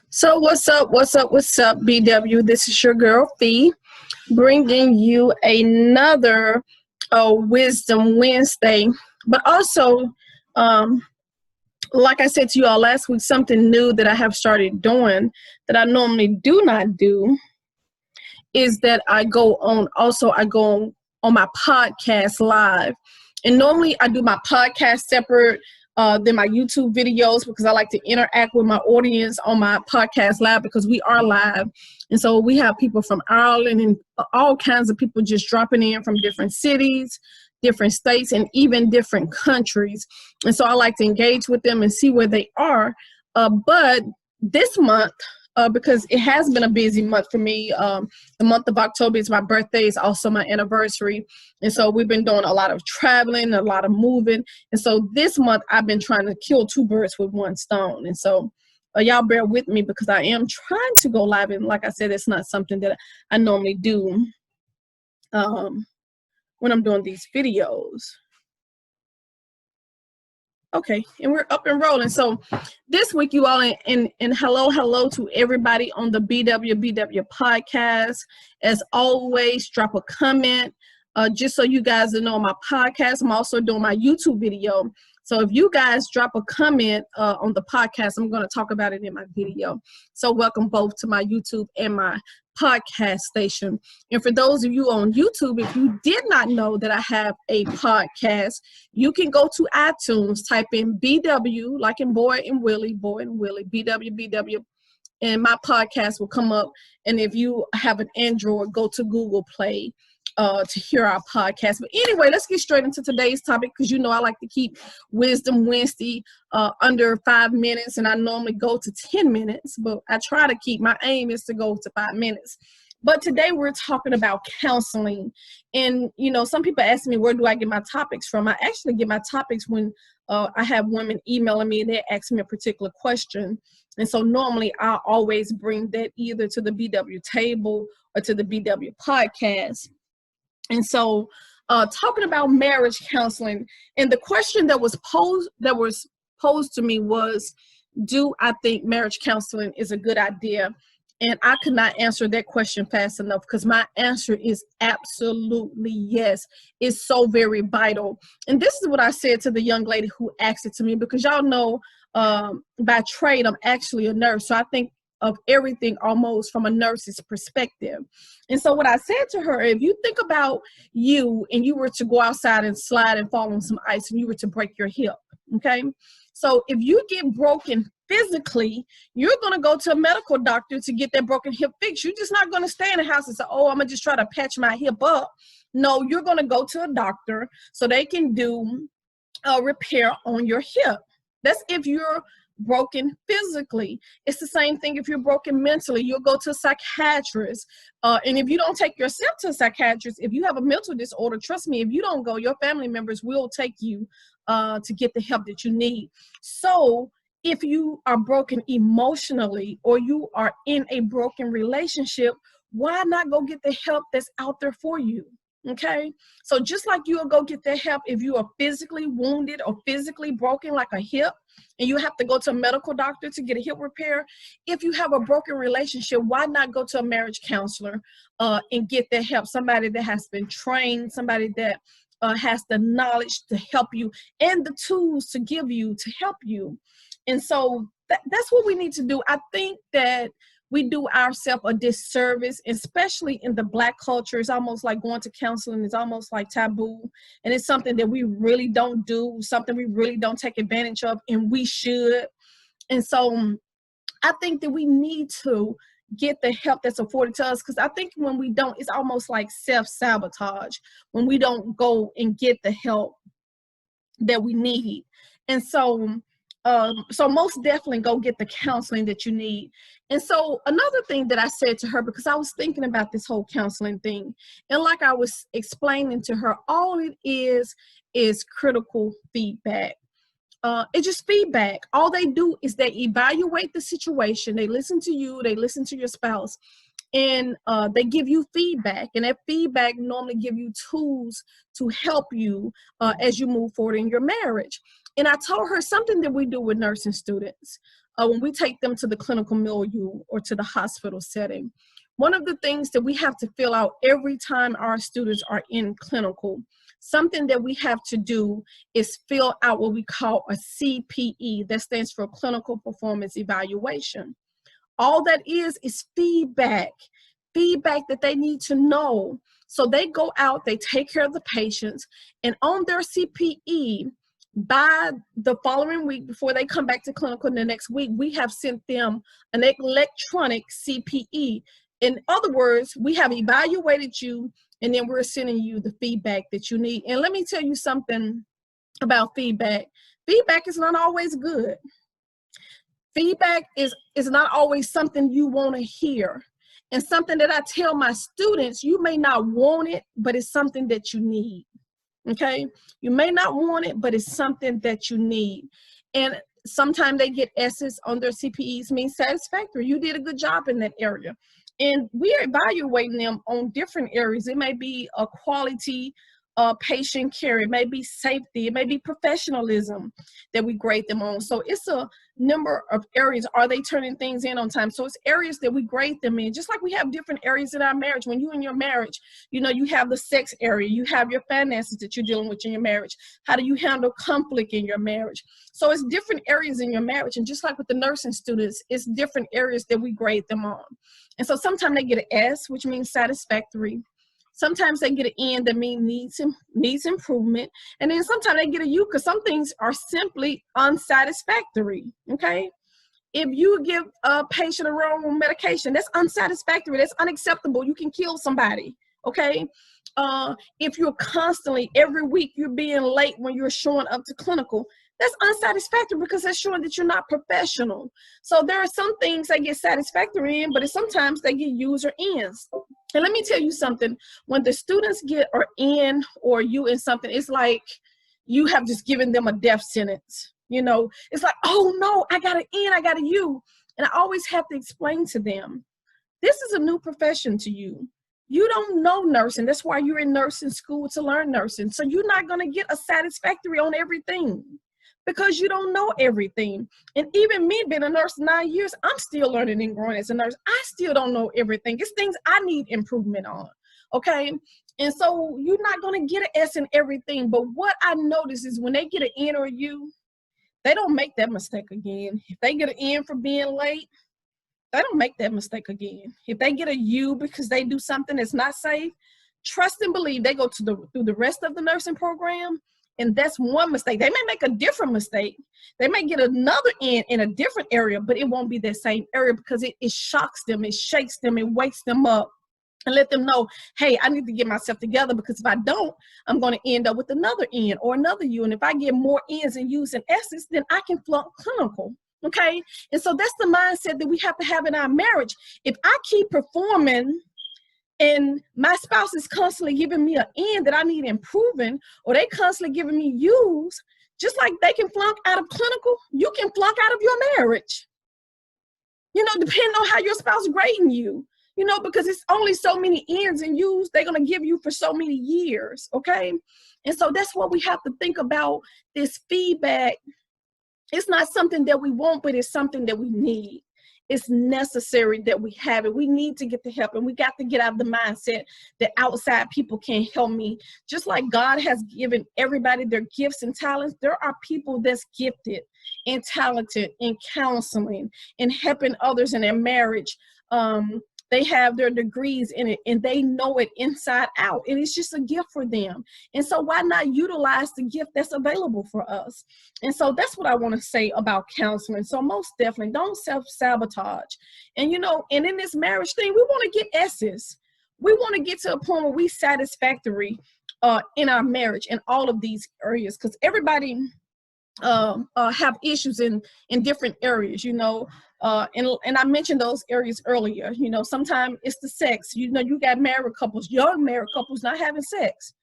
So what's up, BW? This is your girl Fee, bringing you another Wisdom Wednesday. But also, um, like I said to you all last week, something new that I have started doing that I normally do not do is that I go on my podcast live. And normally I do my podcast separate than my YouTube videos because I like to interact with my audience on my podcast live because we are live. And so we have people from Ireland and all kinds of people just dropping in from different cities, different states, and even different countries. And so I like to engage with them and see where they are. But this month, because it has been a busy month for me. The month of October is my birthday. It's also my anniversary. And so we've been doing a lot of traveling, a lot of moving. And so this month I've been trying to kill two birds with one stone. And so y'all bear with me because I am trying to go live. And like I said, it's not something that I normally do when I'm doing these videos. Okay, and we're up and rolling. So this week, you all, and hello to everybody on the BWBW podcast. As always, drop a comment. Just so you guys know my podcast, I'm also doing my YouTube video. So if you guys drop a comment on the podcast, I'm going to talk about it in my video. So welcome both to my YouTube and my podcast station. And for those of you on YouTube, if you did not know that I have a podcast, you can go to iTunes, type in BW, like in boy and Willie, BW, and my podcast will come up. And if you have an Android, go to Google Play to hear our podcast. But anyway, let's get straight into today's topic because you know I like to keep Wisdom Wednesday under 5 minutes, and I normally go to 10 minutes, but I try to keep, my aim is to go to 5 minutes. But today we're talking about counseling. And, you know, some people ask me, where do I get my topics from? I actually get my topics when I have women emailing me and they ask me a particular question. And so normally I always bring that either to the BW table or to the BW podcast. And so talking about marriage counseling, and the question that was posed to me was, do I think marriage counseling is a good idea? And I could not answer that question fast enough because my answer is absolutely yes. It's so very vital. And this is what I said to the young lady who asked it to me, because y'all know by trade, I'm actually a nurse. So I think of everything almost from a nurse's perspective. And so what I said to her, if you think about you and you were to go outside and slide and fall on some ice and you were to break your hip, okay? So if you get broken physically, you're going to go to a medical doctor to get that broken hip fixed. You're just not going to stay in the house and say, oh, I'm going to just try to patch my hip up. No, you're going to go to a doctor so they can do a repair on your hip. That's if you're broken physically. It's the same thing if you're broken mentally. You'll go to a psychiatrist. And if you don't take yourself to a psychiatrist, if you have a mental disorder, trust me, if you don't go, your family members will take you to get the help that you need. So if you are broken emotionally or you are in a broken relationship, why not go get the help that's out there for you? Okay, so just like you'll go get that help if you are physically wounded or physically broken, like a hip, and you have to go to a medical doctor to get a hip repair. If you have a broken relationship, why not go to a marriage counselor and get that help? Somebody that has been trained, somebody that has the knowledge to help you and the tools to give you to help you. And so that's what we need to do. I think that we do ourselves a disservice, especially in the Black culture. It's almost like going to counseling is almost like taboo. And it's something that we really don't do, something we really don't take advantage of, and we should. And so I think that we need to get the help that's afforded to us, because I think when we don't, it's almost like self-sabotage when we don't go and get the help that we need. And so most definitely go get the counseling that you need. And so another thing that I said to her, because I was thinking about this whole counseling thing, and like I was explaining to her, all it is critical feedback. It's just feedback. All they do is they evaluate the situation. They listen to you. They listen to your spouse. and they give you feedback, and that feedback normally give you tools to help you as you move forward in your marriage. And I told her something that we do with nursing students when we take them to the clinical milieu or to the hospital setting. One of the things that we have to fill out every time our students are in clinical, something that we have to do is fill out what we call a CPE, that stands for Clinical Performance Evaluation. All that is feedback that they need to know. So they go out, they take care of the patients, and on their CPE, by the following week, before they come back to clinical the next week, we have sent them an electronic CPE. In other words, we have evaluated you, and then we're sending you the feedback that you need. And let me tell you something about feedback. Feedback is not always good. Feedback is not always something you want to hear. And something that I tell my students, you may not want it, but it's something that you need. Okay? You may not want it, but it's something that you need. And sometimes they get S's on their CPEs, means satisfactory. You did a good job in that area. And we are evaluating them on different areas. It may be a quality patient care, it may be safety, it may be professionalism that we grade them on. So it's a number of areas. Are they turning things in on time? So it's areas that we grade them in, just like we have different areas in our marriage. When you're in your marriage, you know, you have the sex area, you have your finances that you're dealing with in your marriage. How do you handle conflict in your marriage? So it's different areas in your marriage. And just like with the nursing students, it's different areas that we grade them on. And so sometimes they get an S, which means satisfactory. Sometimes they get an N that means needs improvement. And then sometimes they get a U because some things are simply unsatisfactory, okay? If you give a patient a wrong medication, that's unsatisfactory, that's unacceptable. You can kill somebody, okay? If you're constantly, every week, you're being late when you're showing up to clinical, that's unsatisfactory because that's showing that you're not professional. So there are some things that get satisfactory in, but sometimes they get U's or N's. And let me tell you something, when the students get an N or U in something, it's like you have just given them a death sentence. You know, it's like, oh no, I got an N, I got a U. And I always have to explain to them, this is a new profession to you. You don't know nursing. That's why you're in nursing school, to learn nursing. So you're not going to get a satisfactory on everything, because you don't know everything. And even me being a nurse 9 years, I'm still learning and growing as a nurse. I still don't know everything. It's things I need improvement on, okay? And so you're not gonna get an S in everything, but what I notice is when they get an N or a U, they don't make that mistake again. If they get an N for being late, they don't make that mistake again. If they get a U because they do something that's not safe, trust and believe they go through the rest of the nursing program. And that's one mistake. They may make a different mistake. They may get another N in a different area, but it won't be that same area because it shocks them, it shakes them, it wakes them up and let them know, hey, I need to get myself together, because if I don't, I'm going to end up with another N or another U. And if I get more N's and U's and S's, then I can flunk clinical, okay? And so that's the mindset that we have to have in our marriage. If I keep performing and my spouse is constantly giving me an N that I need improving, or they constantly giving me U's, just like they can flunk out of clinical, you can flunk out of your marriage. You know, depending on how your spouse is grading you, you know, because it's only so many N's and U's they're going to give you for so many years, okay? And so that's what we have to think about, this feedback. It's not something that we want, but it's something that we need. It's necessary that we have it. We need to get the help, and we got to get out of the mindset that outside people can't help me. Just like God has given everybody their gifts and talents, there are people that's gifted and talented in counseling and helping others in their marriage. They have their degrees in it and they know it inside out, and it's just a gift for them. And so why not utilize the gift that's available for us? And so that's what I want to say about counseling. So most definitely don't self-sabotage. And you know, and in this marriage thing, we want to get S's. We want to get to a point where we satisfactory in our marriage in all of these areas, because everybody have issues in different areas, you know. And I mentioned those areas earlier. You know, sometimes it's the sex. You know, you got married couples, young married couples not having sex.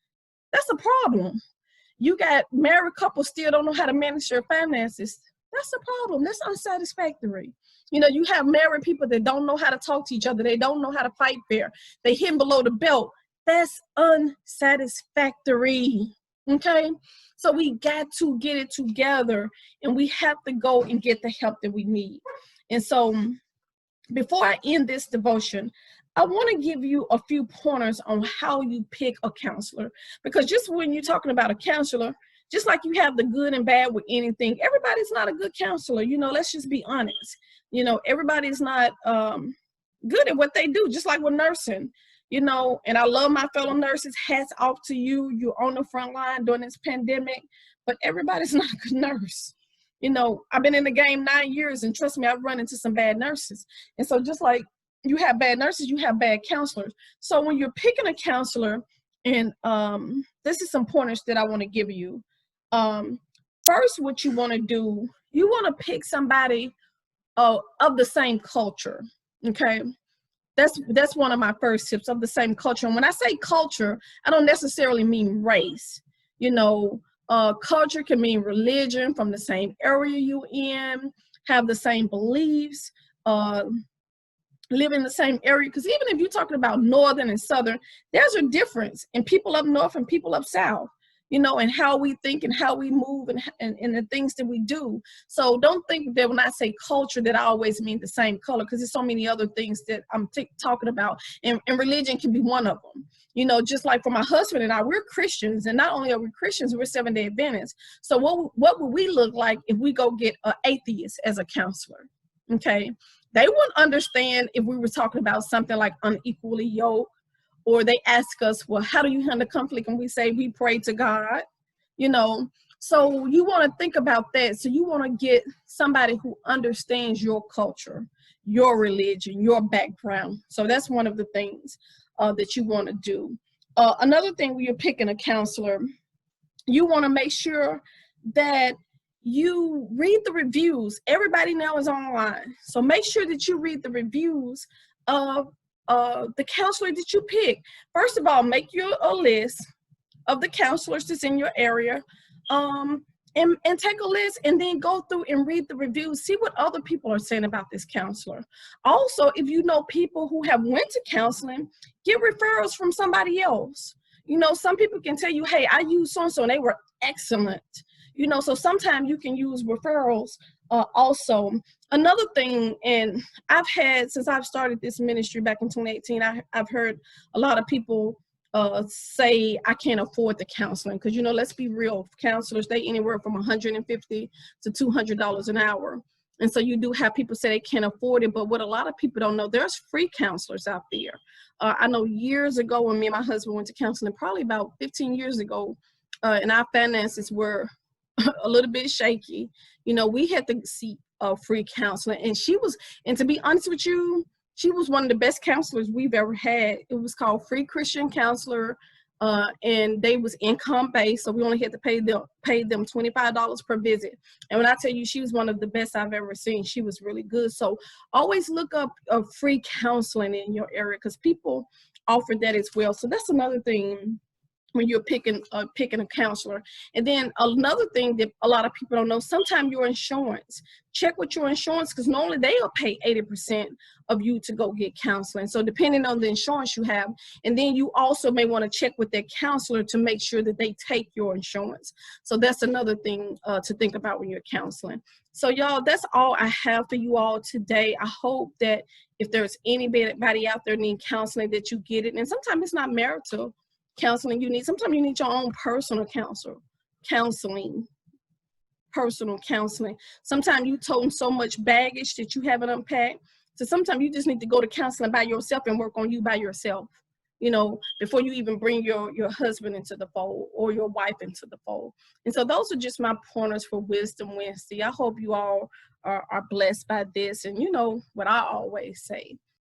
That's a problem. You got married couples still don't know how to manage their finances. That's a problem. That's unsatisfactory. You know, you have married people that don't know how to talk to each other. They don't know how to fight fair. They hit below the belt. That's unsatisfactory. Okay? So we got to get it together, and we have to go and get the help that we need. And so before I end this devotion, I want to give you a few pointers on how you pick a counselor. Because just when you're talking about a counselor, just like you have the good and bad with anything, everybody's not a good counselor. You know, let's just be honest. You know, everybody's not good at what they do, just like with nursing. You know, and I love my fellow nurses. Hats off to you. You're on the front line during this pandemic, but everybody's not a good nurse. You know, I've been in the game 9 years, and trust me, I've run into some bad nurses. And so just like you have bad nurses, you have bad counselors. So when you're picking a counselor, and this is some pointers that I want to give you. First, what you want to do, you want to pick somebody of the same culture, okay? That's one of my first tips, of the same culture. And when I say culture, I don't necessarily mean race. You know, culture can mean religion, from the same area you in, have the same beliefs, live in the same area. Because even if you're talking about northern and southern, there's a difference in people up north and people up south. You know, and how we think and how we move and the things that we do. So don't think that when I say culture that I always mean the same color, because there's so many other things that I'm talking about. And religion can be one of them. You know, just like for my husband and I, we're Christians. And not only are we Christians, we're Seventh-day Adventists. So what would we look like if we go get an atheist as a counselor? Okay. They wouldn't understand if we were talking about something like unequally yoked. Or they ask us, well, how do you handle conflict? And we say, we pray to God, you know. So you want to think about that. So you want to get somebody who understands your culture, your religion, your background. So that's one of the things that you want to do. Another thing when you're picking a counselor, you want to make sure that you read the reviews. Everybody now is online. So make sure that you read the reviews of the counselor that you pick. First of all, make a list of the counselors that's in your area, and take a list, and then go through and read the reviews. See what other people are saying about this counselor. Also, if you know people who have went to counseling, get referrals from somebody else. You know, some people can tell you, hey, I used so-and-so and they were excellent. You know, so sometimes you can use referrals also. Another thing, and since I've started this ministry back in 2018, I've heard a lot of people say, I can't afford the counseling. Because, you know, let's be real, counselors, they anywhere from $150 to $200 an hour. And so you do have people say they can't afford it. But what a lot of people don't know, there's free counselors out there. I know years ago when me and my husband went to counseling, probably about 15 years ago, and our finances were a little bit shaky. You know, we had to seek free counseling, and to be honest with you, she was one of the best counselors we've ever had. It was called Free Christian Counselor, and they was income based, so we only had to pay them $25 per visit. And when I tell you, she was one of the best I've ever seen. She was really good. So always look up free counseling in your area, because people offer that as well. So that's another thing when you're picking a counselor. And then another thing that a lot of people don't know, sometimes your insurance, check with your insurance, because normally they'll pay 80% of you to go get counseling. So depending on the insurance you have, and then you also may want to check with that counselor to make sure that they take your insurance. So that's another thing to think about when you're counseling. So y'all, that's all I have for you all today. I hope that if there's anybody out there needing counseling, that you get it. And sometimes it's not marital counseling you need. Sometimes you need your own personal counseling. Sometimes you toting so much baggage that you haven't unpacked. So sometimes you just need to go to counseling by yourself and work on you by yourself, you know, before you even bring your husband into the fold or your wife into the fold. And so those are just my pointers for Wisdom Wednesday. I hope you all are blessed by this. And you know what I always say,